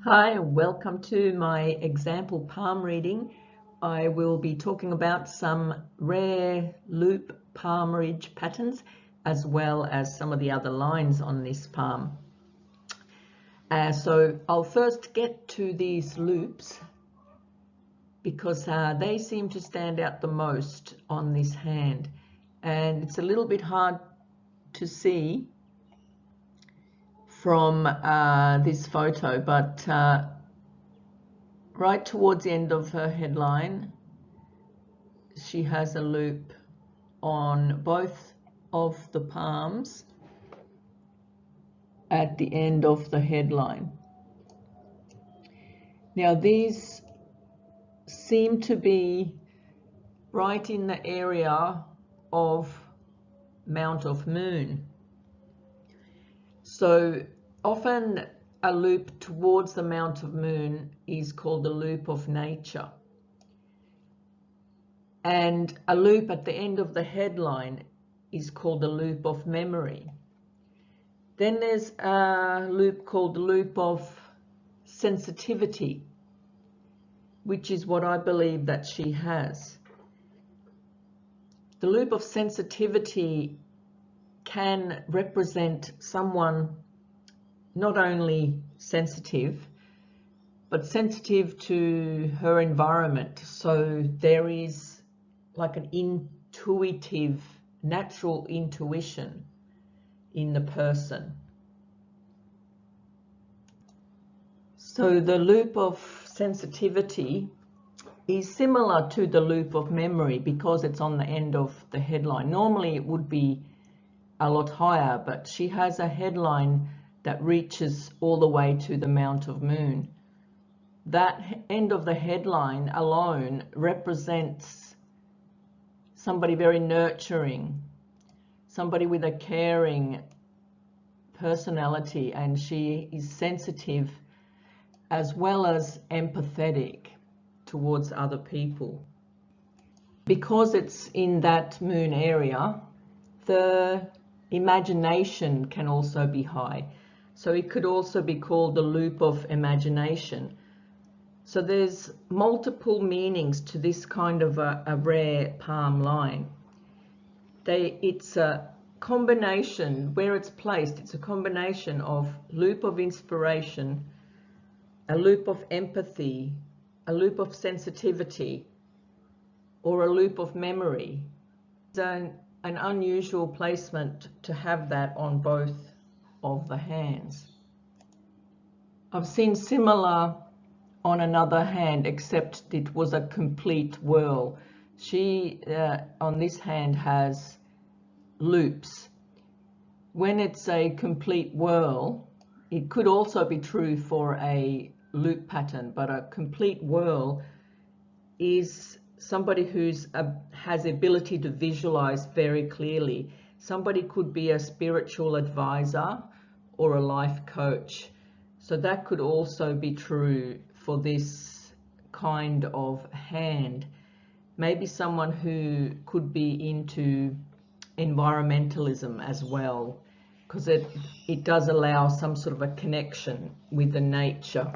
Hi, welcome to my example palm reading. I will be talking about some rare loop palm ridge patterns as well as some of the other lines on this palm. So I'll first get to these loops because they seem to stand out the most on this hand, and it's a little bit hard to see from this photo, but right towards the end of her headline, she has a loop on both of the palms at the end of the headline. Now these seem to be right in the area of Mount of Moon. So often a loop towards the Mount of Moon is called the loop of nature. And a loop at the end of the headline is called the loop of memory. Then there's a loop called the loop of sensitivity, which is what I believe that she has. The loop of sensitivity can represent someone not only sensitive, but sensitive to her environment. So there is like an intuitive, natural intuition in the person. So the loop of sensitivity is similar to the loop of memory because it's on the end of the headline. Normally it would be a lot higher, but she has a headline that reaches all the way to the Mount of Moon. That end of the headline alone represents somebody very nurturing, somebody with a caring personality, and she is sensitive as well as empathetic towards other people. Because it's in that moon area, the imagination can also be high. So it could also be called the loop of imagination. So there's multiple meanings to this kind of a rare palm line. It's a combination, where it's placed, it's a combination of loop of inspiration, a loop of empathy, a loop of sensitivity, or a loop of memory. It's an unusual placement to have that on both of the hands. I've seen similar on another hand, except it was a complete whirl. She, on this hand, has loops. When it's a complete whirl, it could also be true for a loop pattern, but a complete whirl is somebody who's has the ability to visualize very clearly. Somebody could be a spiritual advisor or a life coach. So that could also be true for this kind of hand. Maybe someone who could be into environmentalism as well, because it does allow some sort of a connection with the nature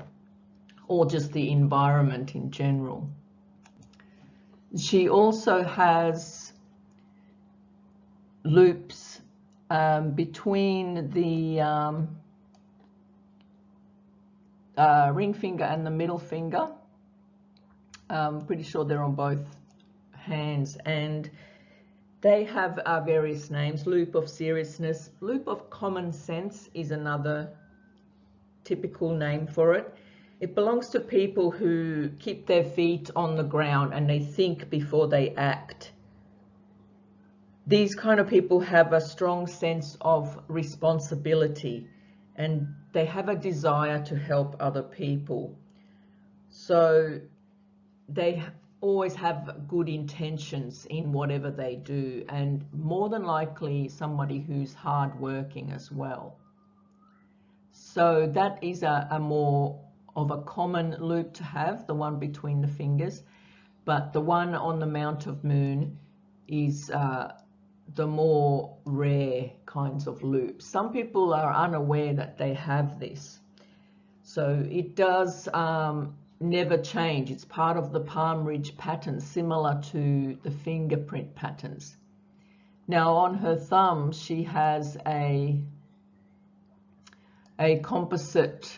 or just the environment in general. She also has loops between the ring finger and the middle finger. I'm pretty sure they're on both hands, and they have various names. Loop of seriousness, loop of common sense is another typical name for it. It belongs to people who keep their feet on the ground and they think before they act. These kind of people have a strong sense of responsibility and they have a desire to help other people. So they always have good intentions in whatever they do, and more than likely somebody who's hardworking as well. So that is a more of a common loop to have, the one between the fingers, but the one on the Mount of Moon is the more rare kinds of loops. Some people are unaware that they have this. So it does never change. It's part of the palm ridge pattern, similar to the fingerprint patterns. Now on her thumb, she has a composite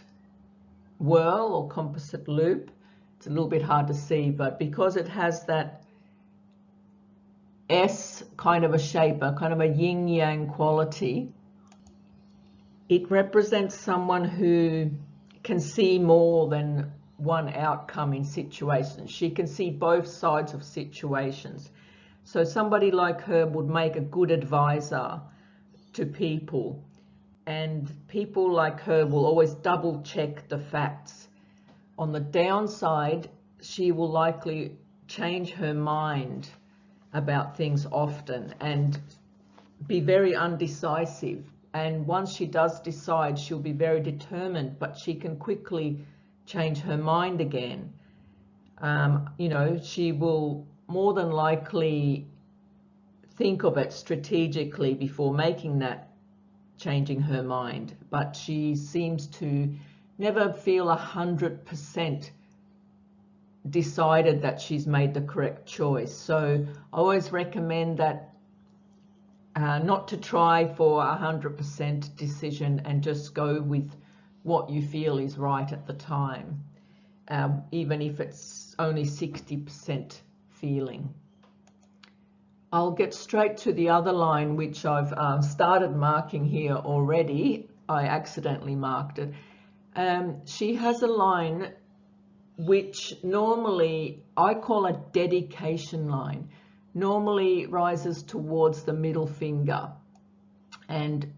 whirl or composite loop. It's a little bit hard to see, but because it has that S kind of a shape, a kind of a yin-yang quality, it represents someone who can see more than one outcome in situations. She can see both sides of situations. So somebody like her would make a good advisor to people, and people like her will always double check the facts. On the downside, she will likely change her mind about things often and be very undecisive. And once she does decide, she'll be very determined, but she can quickly change her mind again. You know, she will more than likely think of it strategically before making that changing her mind, but she seems to never feel 100% decided that she's made the correct choice. So I always recommend that not to try for 100% decision and just go with what you feel is right at the time, even if it's only 60% feeling. I'll get straight to the other line, which I've started marking here already. I accidentally marked it. She has a line which normally I call a dedication line. Normally rises towards the middle finger and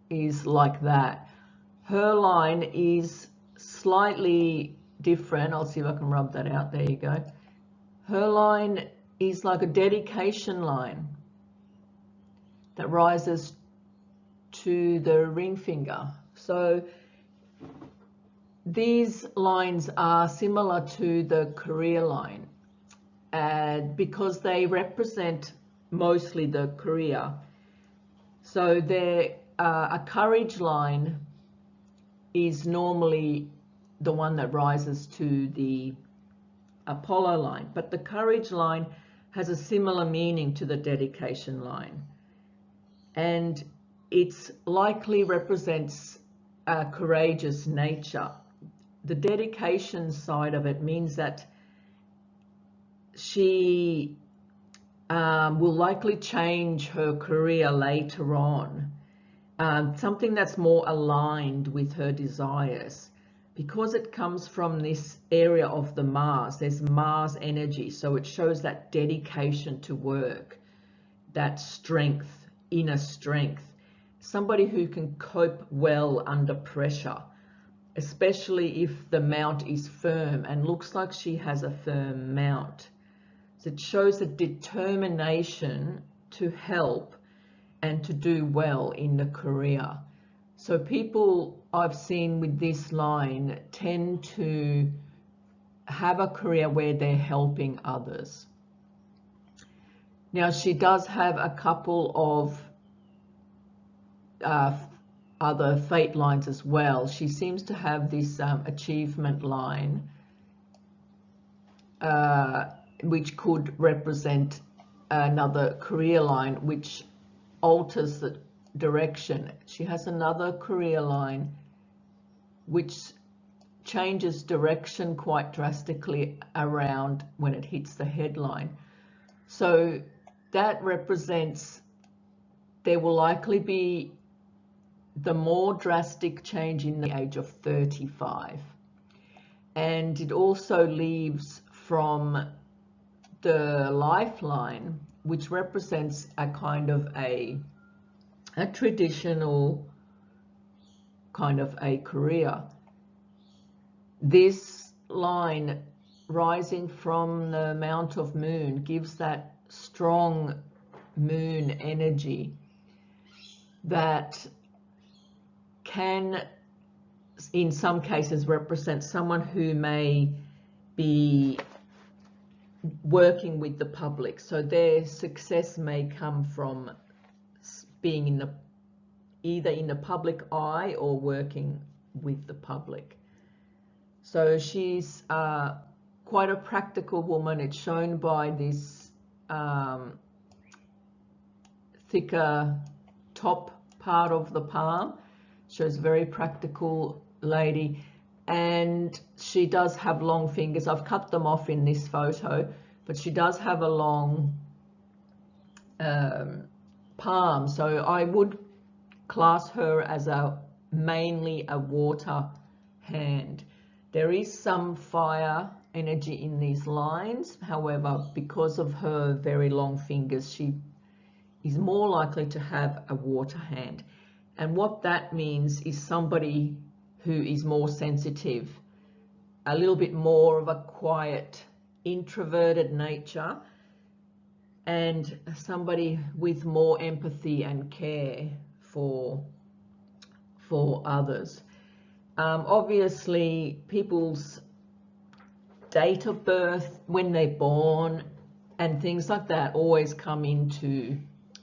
is like that. Her line is slightly different. I'll see if I can rub that out. There you go. Her line is like a dedication line that rises to the ring finger. So these lines are similar to the career line, because they represent mostly the career. So a courage line is normally the one that rises to the Apollo line, but the courage line has a similar meaning to the dedication line, and it likely represents a courageous nature. The dedication side of it means that she will likely change her career later on, something that's more aligned with her desires. Because it comes from this area of the Mars, there's Mars energy, so it shows that dedication to work, that strength, inner strength, somebody who can cope well under pressure, especially if the mount is firm, and looks like she has a firm mount. So it shows a determination to help and to do well in the career. So people I've seen with this line tend to have a career where they're helping others. Now she does have a couple of other fate lines as well. She seems to have this achievement line, which could represent another career line, which alters the direction. She has another career line which changes direction quite drastically around when it hits the headline. So that represents there will likely be the more drastic change in the age of 35. And it also leaves from the lifeline, which represents a kind of a traditional kind of a career. This line rising from the Mount of Moon gives that strong moon energy that can, in some cases, represent someone who may be working with the public. So their success may come from being either in the public eye or working with the public. So she's quite a practical woman. It's shown by this thicker top part of the palm. Shows a very practical lady, and she does have long fingers. I've cut them off in this photo, but she does have a long palm. So I would class her as mainly a water hand. There is some fire energy in these lines. However, because of her very long fingers, she is more likely to have a water hand. And what that means is somebody who is more sensitive, a little bit more of a quiet, introverted nature, and somebody with more empathy and care for others. Obviously, people's date of birth, when they're born, and things like that always come into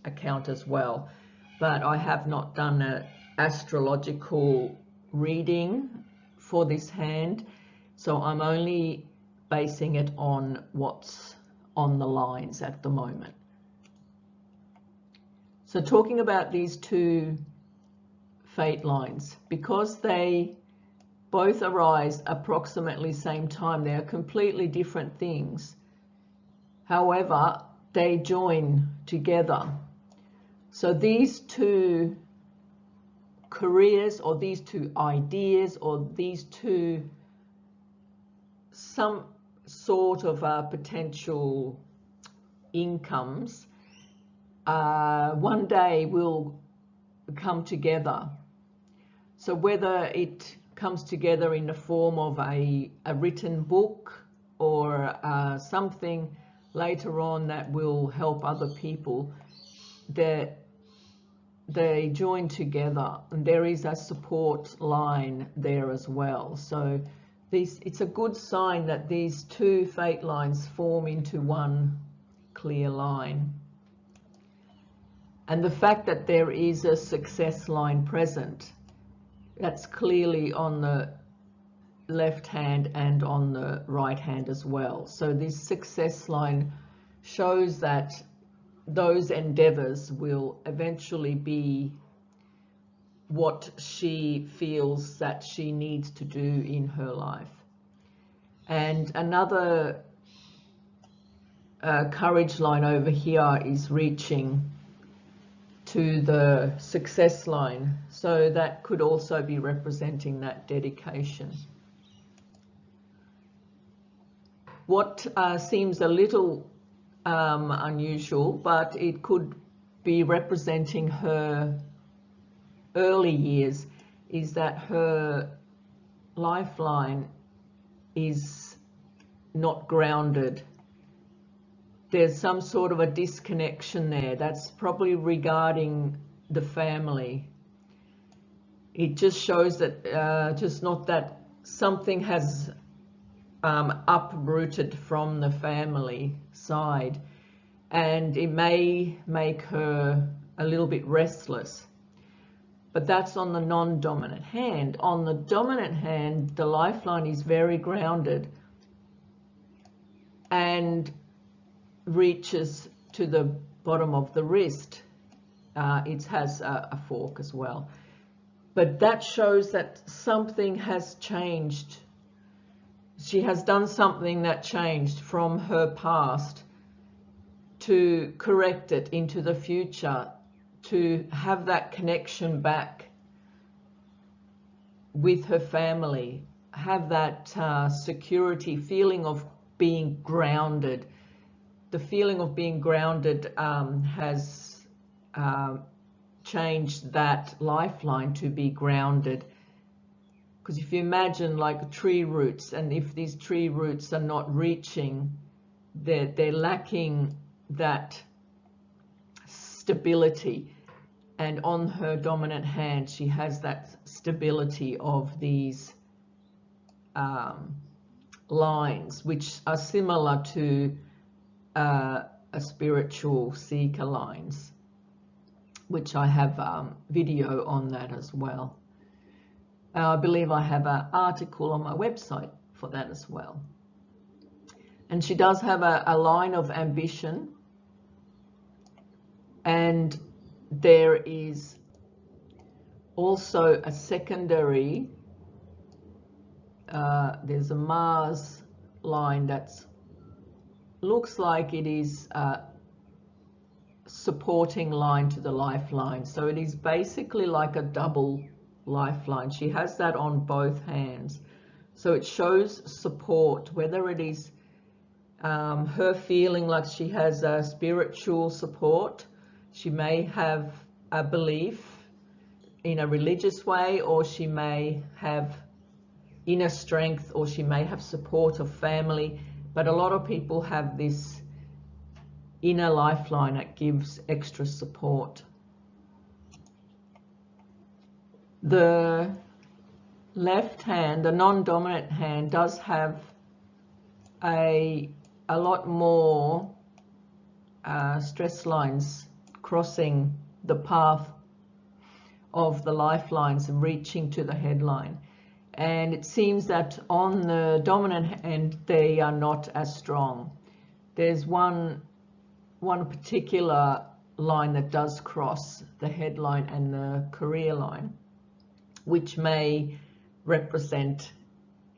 account as well. But I have not done an astrological reading for this hand, so I'm only basing it on what's on the lines at the moment. So talking about these two fate lines, because they both arise approximately same time, they are completely different things. However, they join together. So these two careers, or these two ideas, or these two some sort of potential incomes, one day will come together. So whether it comes together in the form of a written book or something later on that will help other people, they join together, and there is a support line there as well. So it's a good sign that these two fate lines form into one clear line. And the fact that there is a success line present, that's clearly on the left hand and on the right hand as well. So this success line shows that those endeavors will eventually be what she feels that she needs to do in her life. And another courage line over here is reaching to the success line. So that could also be representing that dedication. What seems a little unusual, but it could be representing her early years, is that her lifeline is not grounded. There's some sort of a disconnection there. That's probably regarding the family. It just shows that just not that something has uprooted from the family side, and it may make her a little bit restless. But that's on the non-dominant hand. On the dominant hand, the lifeline is very grounded and reaches to the bottom of the wrist. It has a fork as well. But that shows that something has changed. She has done something that changed from her past to correct it into the future, to have that connection back with her family, have that security, feeling of being grounded. The feeling of being grounded has changed that lifeline to be grounded. Because if you imagine like tree roots, and if these tree roots are not reaching, they're lacking that stability. And on her dominant hand, she has that stability of these lines, which are similar to a spiritual seeker lines, which I have video on that as well. I believe I have an article on my website for that as well. And she does have a line of ambition, and there is also a secondary, there's a Mars line that's looks like it is a supporting line to the lifeline. So it is basically like a double lifeline. She has that on both hands. So it shows support, whether it is her feeling like she has a spiritual support. She may have a belief in a religious way, or she may have inner strength, or she may have support of family. But a lot of people have this inner lifeline that gives extra support. The left hand, the non-dominant hand, does have a lot more stress lines crossing the path of the lifelines and reaching to the headline. And it seems that on the dominant hand, they are not as strong. There's one particular line that does cross the headline and the career line, which may represent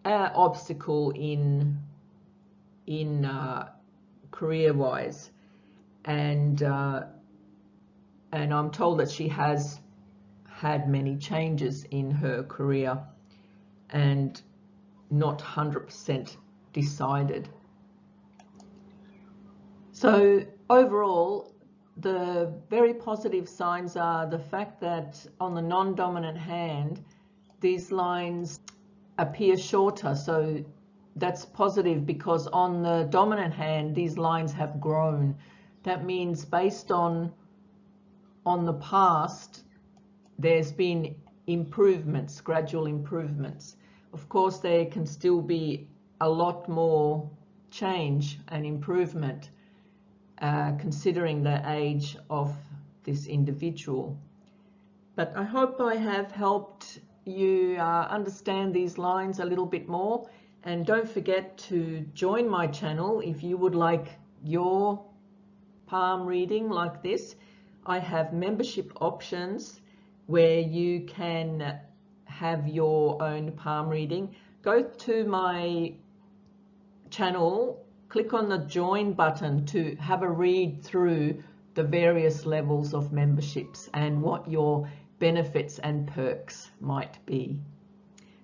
an obstacle in career-wise. And I'm told that she has had many changes in her career and not 100% decided. So overall, the very positive signs are the fact that on the non-dominant hand, these lines appear shorter. So that's positive, because on the dominant hand, these lines have grown. That means based on the past, there's been improvements, gradual improvements. Of course, there can still be a lot more change and improvement, considering the age of this individual. But I hope I have helped you understand these lines a little bit more. And don't forget to join my channel if you would like your palm reading like this. I have membership options where you can have your own palm reading. Go to my channel, click on the join button to have a read through the various levels of memberships and what your benefits and perks might be.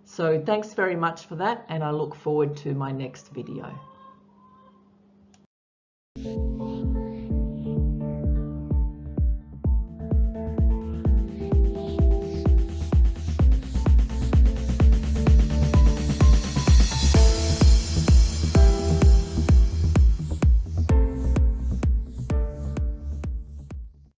So thanks very much for that, and I look forward to my next video.